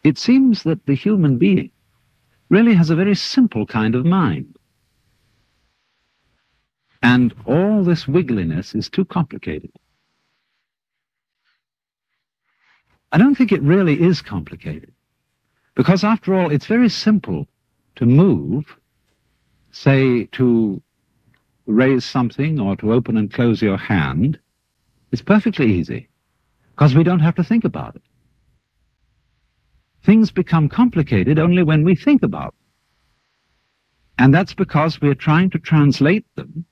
it seems that the human being really has a very simple kind of mind. And all this wiggliness is too complicated. I don't think it really is complicated, because after all, it's very simple to move, say, to raise something or to open and close your hand. It's perfectly easy, because we don't have to think about it. Things become complicated only when we think about them. And that's because we're trying to translate them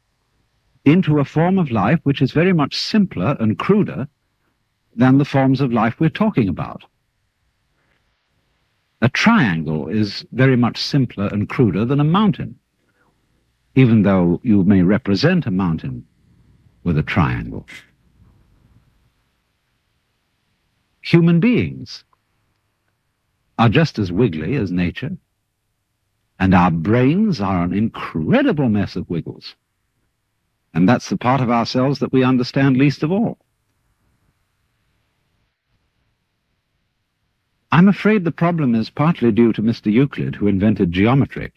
into a form of life which is very much simpler and cruder than the forms of life we're talking about. A triangle is very much simpler and cruder than a mountain, even though you may represent a mountain with a triangle. Human beings are just as wiggly as nature, and our brains are an incredible mess of wiggles. And that's the part of ourselves that we understand least of all. I'm afraid the problem is partly due to Mr. Euclid, who invented geometry,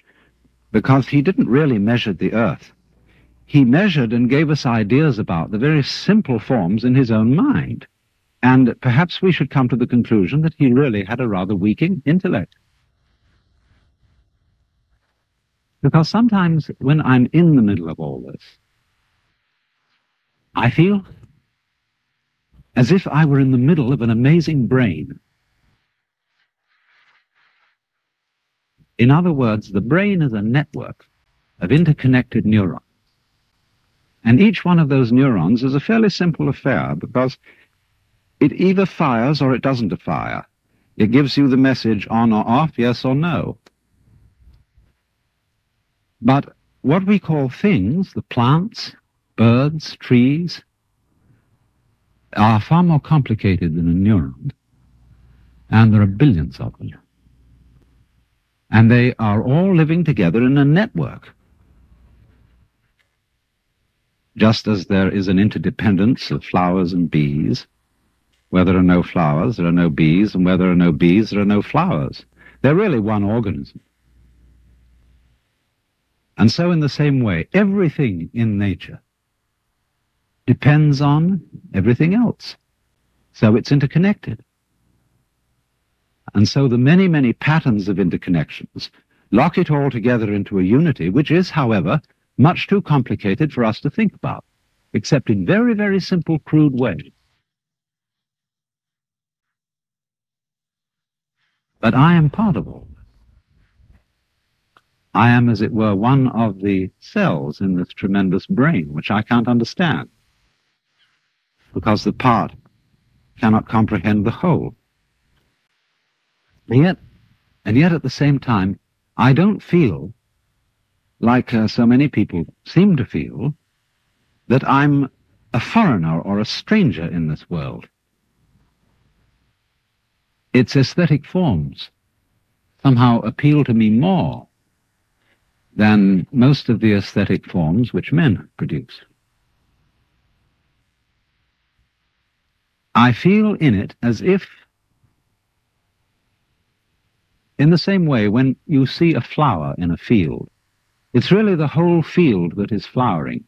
because he didn't really measure the earth. He measured and gave us ideas about the very simple forms in his own mind. And perhaps we should come to the conclusion that he really had a rather weak intellect. Because sometimes when I'm in the middle of all this, I feel as if I were in the middle of an amazing brain. In other words, the brain is a network of interconnected neurons. And each one of those neurons is a fairly simple affair, because it either fires or it doesn't fire. It gives you the message on or off, yes or no. But what we call things, the plants, birds, trees, are far more complicated than a neuron. And there are billions of them. And they are all living together in a network. Just as there is an interdependence of flowers and bees, where there are no flowers, there are no bees, and where there are no bees, there are no flowers. They're really one organism. And so in the same way, everything in nature depends on everything else. So it's interconnected. And so the many, many patterns of interconnections lock it all together into a unity, which is, however, much too complicated for us to think about, except in very, very simple, crude ways. But I am part of all this. I am, as it were, one of the cells in this tremendous brain, which I can't understand, because the part cannot comprehend the whole. And yet at the same time, I don't feel, like so many people seem to feel, that I'm a foreigner or a stranger in this world. Its aesthetic forms somehow appeal to me more than most of the aesthetic forms which men produce. I feel in it as if, in the same way, when you see a flower in a field, it's really the whole field that is flowering,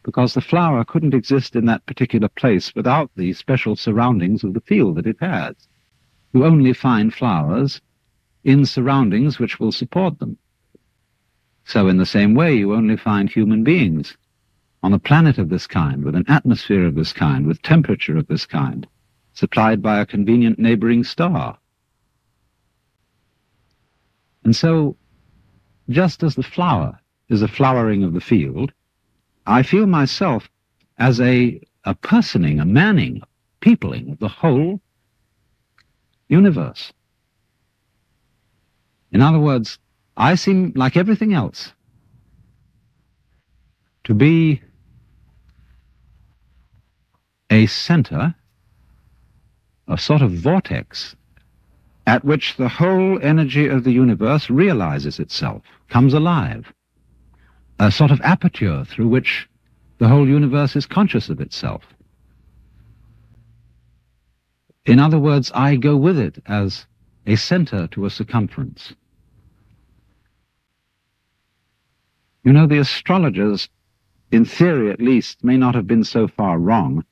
because the flower couldn't exist in that particular place without the special surroundings of the field that it has. You only find flowers in surroundings which will support them. So in the same way, you only find human beings on a planet of this kind, with an atmosphere of this kind, with temperature of this kind, supplied by a convenient neighboring star. And so, just as the flower is a flowering of the field, I feel myself as a personing, a manning, peopling of the whole universe. In other words, I seem, like everything else, to be a center, a sort of vortex, at which the whole energy of the universe realizes itself, comes alive, a sort of aperture through which the whole universe is conscious of itself. In other words, I go with it as a center to a circumference. You know, the astrologers, in theory at least, may not have been so far wrong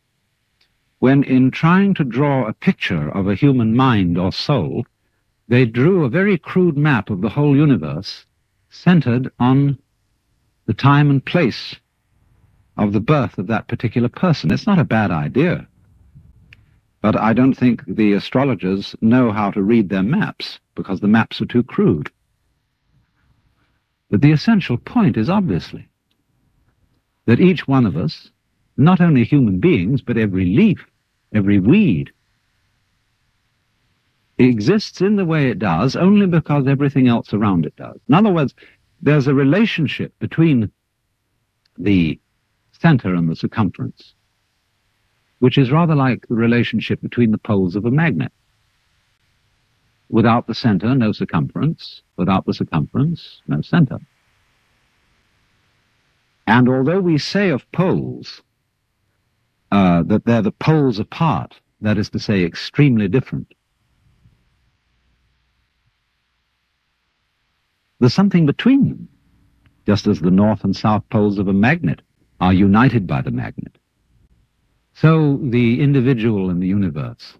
when, in trying to draw a picture of a human mind or soul, they drew a very crude map of the whole universe centered on the time and place of the birth of that particular person. It's not a bad idea, but I don't think the astrologers know how to read their maps because the maps are too crude. But the essential point is obviously that each one of us, not only human beings, but every leaf, every weed, exists in the way it does only because everything else around it does. In other words, there's a relationship between the center and the circumference, which is rather like the relationship between the poles of a magnet. Without the center, no circumference. Without the circumference, no center. And although we say of poles that they're the poles apart, that is to say, extremely different, there's something between them, just as the north and south poles of a magnet are united by the magnet. So the individual and the universe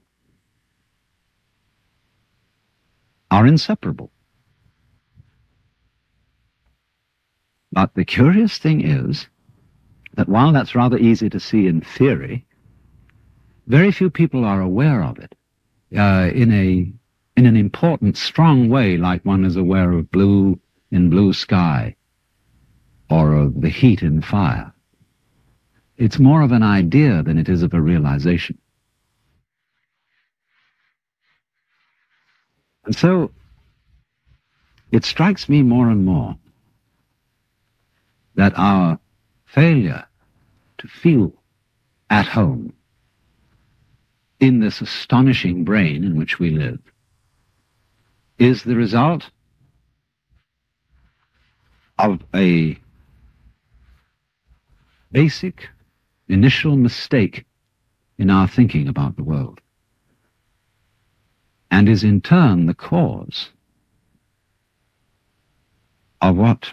are inseparable. But the curious thing is that while that's rather easy to see in theory, very few people are aware of it in an important, strong way, like one is aware of blue in blue sky or of the heat in fire. It's more of an idea than it is of a realization. And so it strikes me more and more that our failure to feel at home in this astonishing brain in which we live is the result of a basic initial mistake in our thinking about the world, and is in turn the cause of what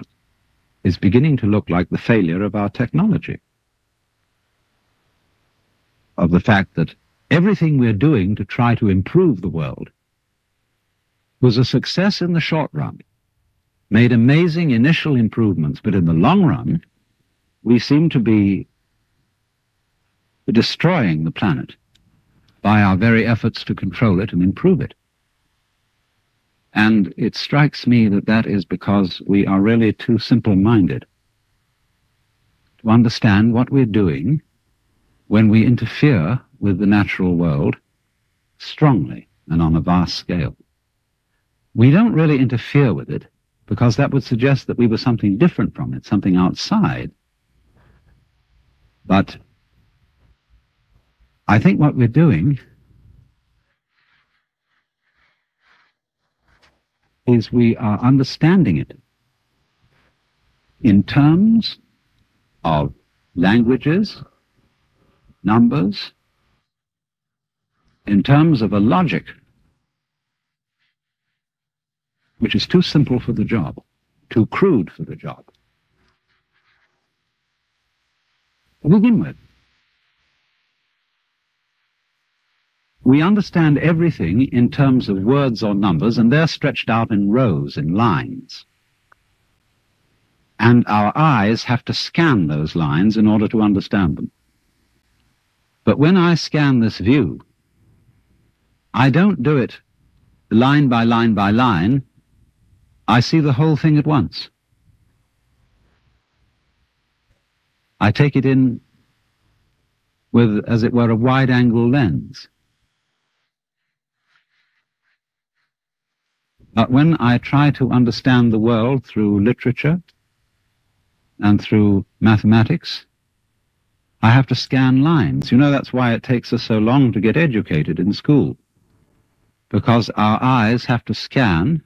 is beginning to look like the failure of our technology, of the fact that everything we're doing to try to improve the world was a success in the short run, made amazing initial improvements, but in the long run, we seem to be destroying the planet by our very efforts to control it and improve it. And it strikes me that that is because we are really too simple-minded to understand what we're doing when we interfere with the natural world strongly and on a vast scale. We don't really interfere with it because that would suggest that we were something different from it, something outside. But I think what we're doing is we are understanding it in terms of languages, numbers, in terms of a logic which is too simple for the job, too crude for the job. To begin with, we understand everything in terms of words or numbers, and they're stretched out in rows, in lines. And our eyes have to scan those lines in order to understand them. But when I scan this view, I don't do it line by line by line. I see the whole thing at once. I take it in with, as it were, a wide-angle lens. But when I try to understand the world through literature and through mathematics, I have to scan lines. You know, that's why it takes us so long to get educated in school, because our eyes have to scan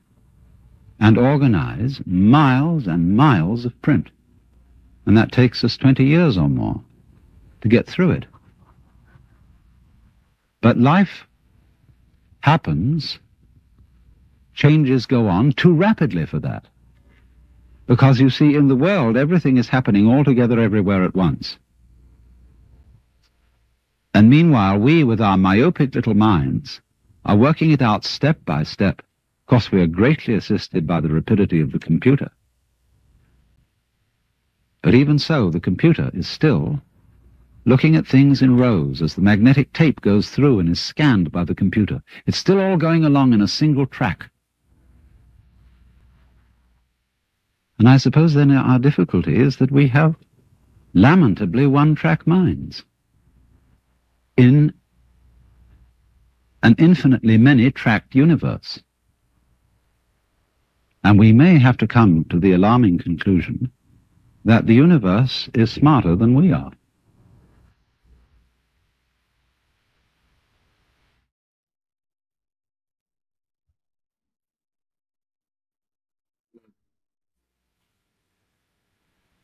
and organize miles and miles of print. And that takes us 20 years or more to get through it. But life happens changes go on too rapidly for that. Because you see, in the world, everything is happening all together everywhere at once. And meanwhile, we, with our myopic little minds, are working it out step by step. Of course, we are greatly assisted by the rapidity of the computer. But even so, the computer is still looking at things in rows as the magnetic tape goes through and is scanned by the computer. It's still all going along in a single track. And I suppose then our difficulty is that we have lamentably one-track minds in an infinitely many-tracked universe. And we may have to come to the alarming conclusion that the universe is smarter than we are.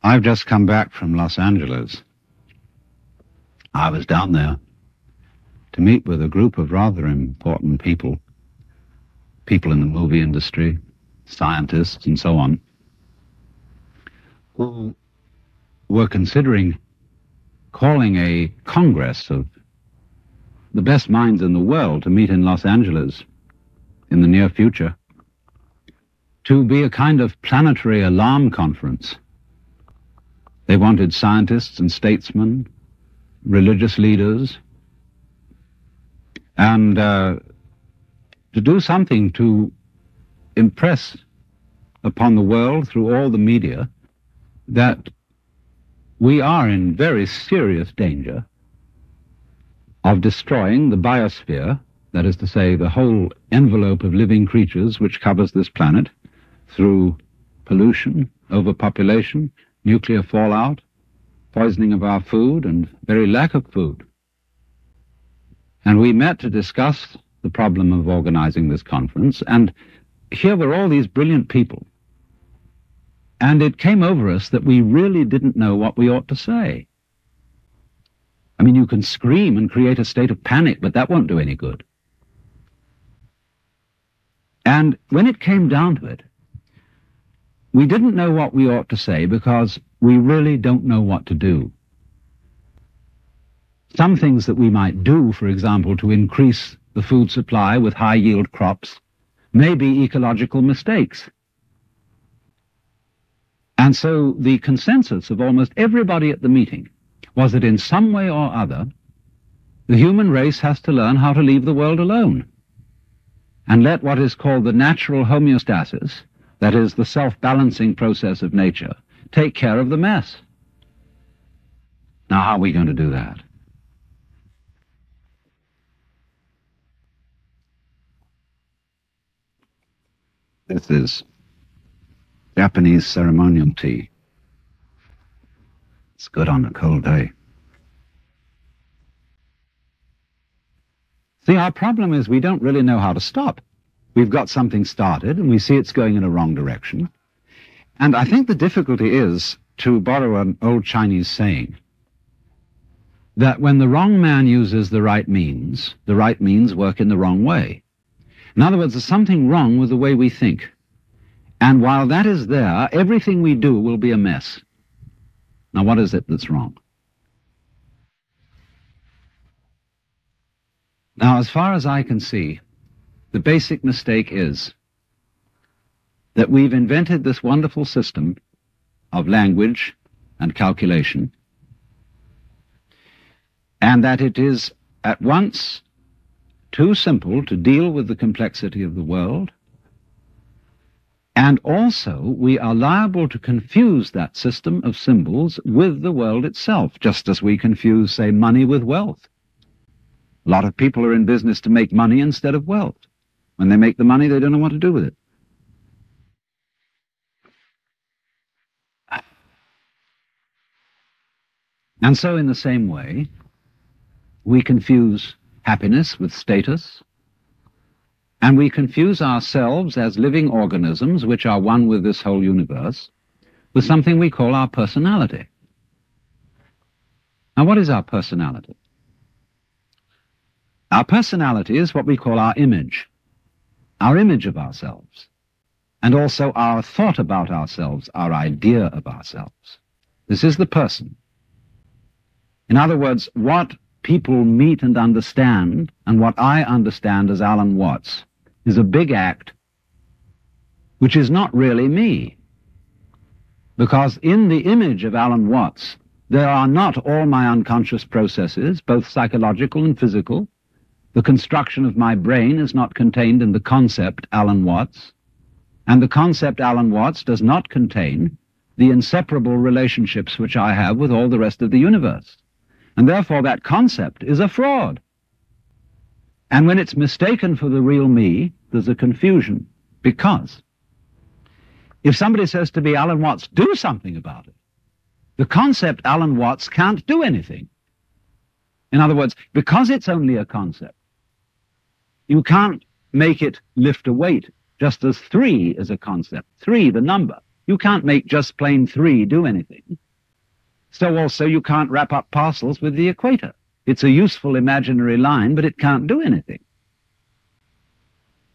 I've just come back from Los Angeles. I was down there to meet with a group of rather important people, people in the movie industry, scientists and so on, who were considering calling a congress of the best minds in the world to meet in Los Angeles in the near future, to be a kind of planetary alarm conference. They wanted scientists and statesmen, religious leaders, and to do something to impress upon the world through all the media that we are in very serious danger of destroying the biosphere, that is to say, the whole envelope of living creatures which covers this planet, through pollution, overpopulation, nuclear fallout, poisoning of our food, and very lack of food. And we met to discuss the problem of organizing this conference, and here were all these brilliant people. And it came over us that we really didn't know what we ought to say. I mean, you can scream and create a state of panic, but that won't do any good. And when it came down to it, we didn't know what we ought to say because we really don't know what to do. Some things that we might do, for example, to increase the food supply with high-yield crops, may be ecological mistakes. And so the consensus of almost everybody at the meeting was that in some way or other, the human race has to learn how to leave the world alone and let what is called the natural homeostasis, that is, the self-balancing process of nature, take care of the mess. Now, how are we going to do that? This is Japanese ceremonial tea. It's good on a cold day. See, our problem is we don't really know how to stop. We've got something started, and we see it's going in a wrong direction. And I think the difficulty is, to borrow an old Chinese saying, that when the wrong man uses the right means work in the wrong way. In other words, there's something wrong with the way we think. And while that is there, everything we do will be a mess. Now, what is it that's wrong? Now, as far as I can see, the basic mistake is that we've invented this wonderful system of language and calculation, and that it is at once too simple to deal with the complexity of the world, and also we are liable to confuse that system of symbols with the world itself, just as we confuse, say, money with wealth. A lot of people are in business to make money instead of wealth. When they make the money, they don't know what to do with it. And so in the same way, we confuse happiness with status, and we confuse ourselves as living organisms which are one with this whole universe with something we call our personality. Now, what is our personality? Our personality is what we call our image. our image of ourselves, and also our thought about ourselves, our idea of ourselves. This is the person. In other words, what people meet and understand, and what I understand as Alan Watts, is a big act which is not really me. Because in the image of Alan Watts, there are not all my unconscious processes, both psychological and physical. The construction of my brain is not contained in the concept Alan Watts, and the concept Alan Watts does not contain the inseparable relationships which I have with all the rest of the universe. And therefore that concept is a fraud. And when it's mistaken for the real me, there's a confusion. Because if somebody says to me, Alan Watts, do something about it, the concept Alan Watts can't do anything. In other words, because it's only a concept, you can't make it lift a weight, just as 3 is a concept. 3, the number. You can't make just plain 3 do anything. So also you can't wrap up parcels with the equator. It's a useful imaginary line, but it can't do anything.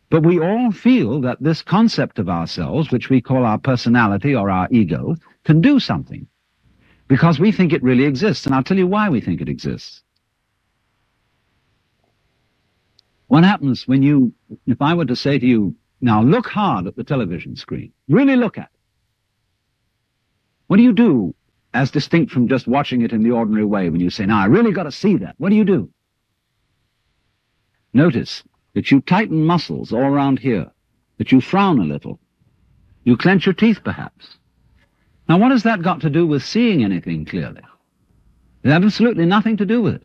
But we all feel that this concept of ourselves, which we call our personality or our ego, can do something, because we think it really exists. And I'll tell you why we think it exists. What happens when you, if I were to say to you, now look hard at the television screen, really look at it. What do you do as distinct from just watching it in the ordinary way when you say, now I really got to see that? What do? Notice that you tighten muscles all around here, that you frown a little, you clench your teeth perhaps. Now what has that got to do with seeing anything clearly? It has absolutely nothing to do with it.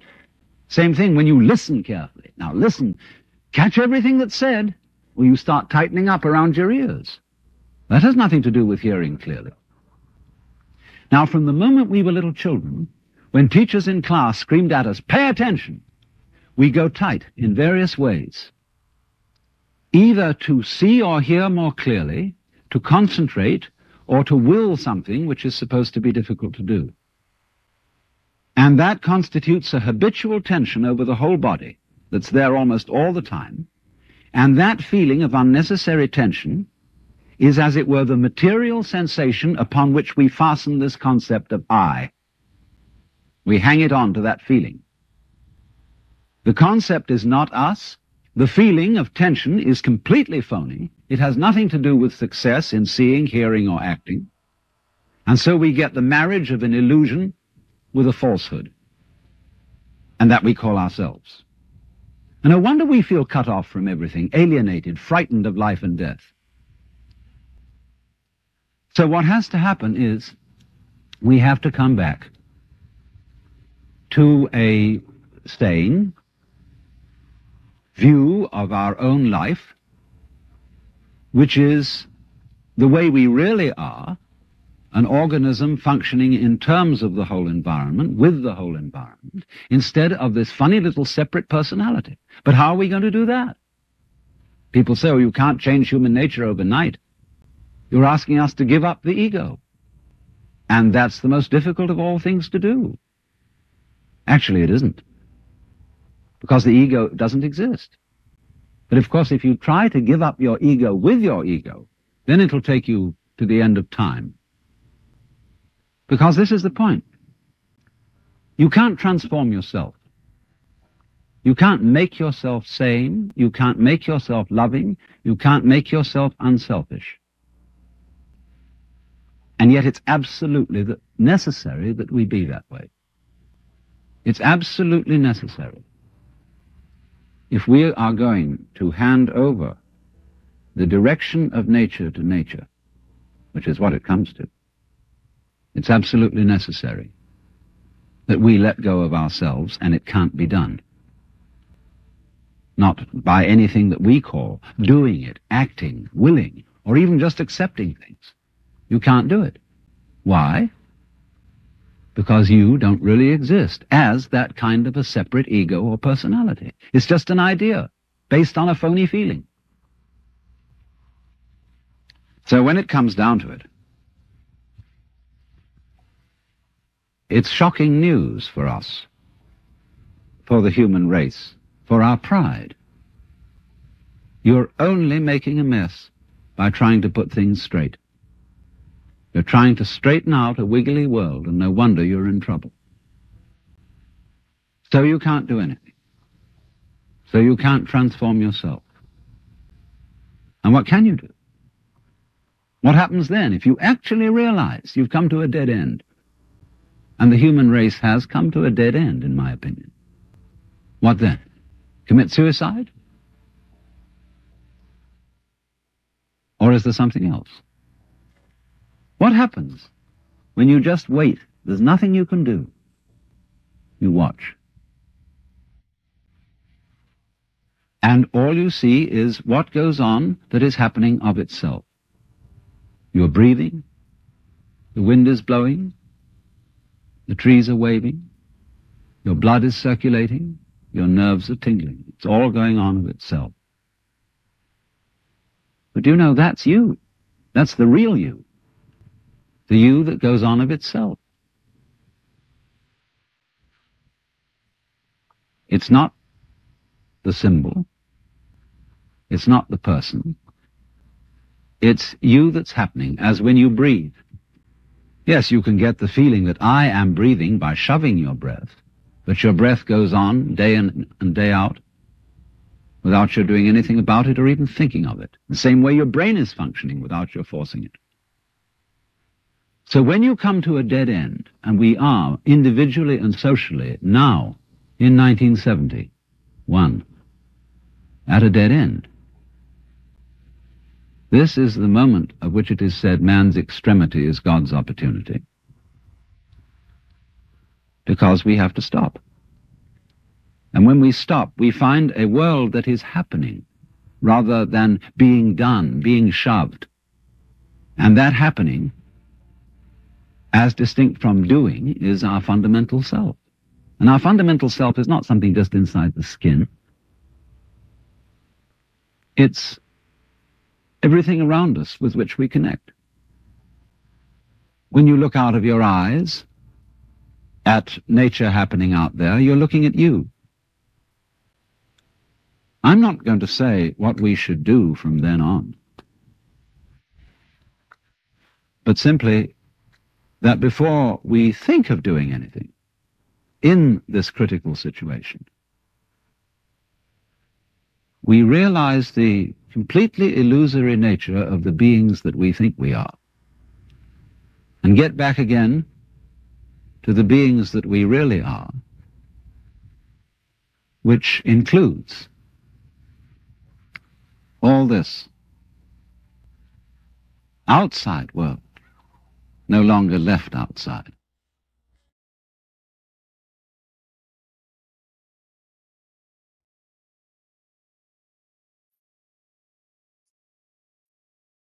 Same thing when you listen carefully. Now listen, catch everything that's said, or you start tightening up around your ears. That has nothing to do with hearing clearly. Now from the moment we were little children, when teachers in class screamed at us, pay attention, we go tight in various ways. Either to see or hear more clearly, to concentrate, or to will something which is supposed to be difficult to do. And that constitutes a habitual tension over the whole body that's there almost all the time. And that feeling of unnecessary tension is, as it were, the material sensation upon which we fasten this concept of I. We hang it on to that feeling. The concept is not us. The feeling of tension is completely phony. It has nothing to do with success in seeing, hearing, or acting. And so we get the marriage of an illusion with a falsehood, and that we call ourselves. And no wonder we feel cut off from everything, alienated, frightened of life and death. So what has to happen is we have to come back to a sane view of our own life, which is the way we really are, an organism functioning in terms of the whole environment, with the whole environment, instead of this funny little separate personality. But how are we going to do that? People say, oh, you can't change human nature overnight. You're asking us to give up the ego. And that's the most difficult of all things to do. Actually, it isn't, because the ego doesn't exist. But of course, if you try to give up your ego with your ego, then it'll take you to the end of time. Because this is the point. You can't transform yourself. You can't make yourself sane. You can't make yourself loving. You can't make yourself unselfish. And yet it's absolutely necessary that we be that way. It's absolutely necessary. If we are going to hand over the direction of nature to nature, which is what it comes to, it's absolutely necessary that we let go of ourselves, and it can't be done. Not by anything that we call doing it, acting, willing, or even just accepting things. You can't do it. Why? Because you don't really exist as that kind of a separate ego or personality. It's just an idea based on a phony feeling. So when it comes down to it, it's shocking news for us, for the human race, for our pride. You're only making a mess by trying to put things straight. You're trying to straighten out a wiggly world, and no wonder you're in trouble. So you can't do anything. So you can't transform yourself. And what can you do? What happens then if you actually realize you've come to a dead end? And the human race has come to a dead end, in my opinion. What then? Commit suicide? Or is there something else? What happens when you just wait? There's nothing you can do. You watch. And all you see is what goes on that is happening of itself. You're breathing, the wind is blowing, the trees are waving, your blood is circulating, your nerves are tingling. It's all going on of itself. But you know, that's you. That's the real you. The you that goes on of itself. It's not the symbol. It's not the person. It's you that's happening, as when you breathe. Yes, you can get the feeling that I am breathing by shoving your breath, but your breath goes on day in and day out without your doing anything about it or even thinking of it. The same way your brain is functioning without your forcing it. So when you come to a dead end, and we are individually and socially now in 1971 at a dead end, this is the moment of which it is said man's extremity is God's opportunity. Because we have to stop. And when we stop, we find a world that is happening rather than being done, being shoved. And that happening, as distinct from doing, is our fundamental self. And our fundamental self is not something just inside the skin. It's everything around us with which we connect. When you look out of your eyes at nature happening out there, you're looking at you. I'm not going to say what we should do from then on, but simply that before we think of doing anything in this critical situation, we realize the completely illusory nature of the beings that we think we are, and get back again to the beings that we really are, which includes all this outside world, no longer left outside.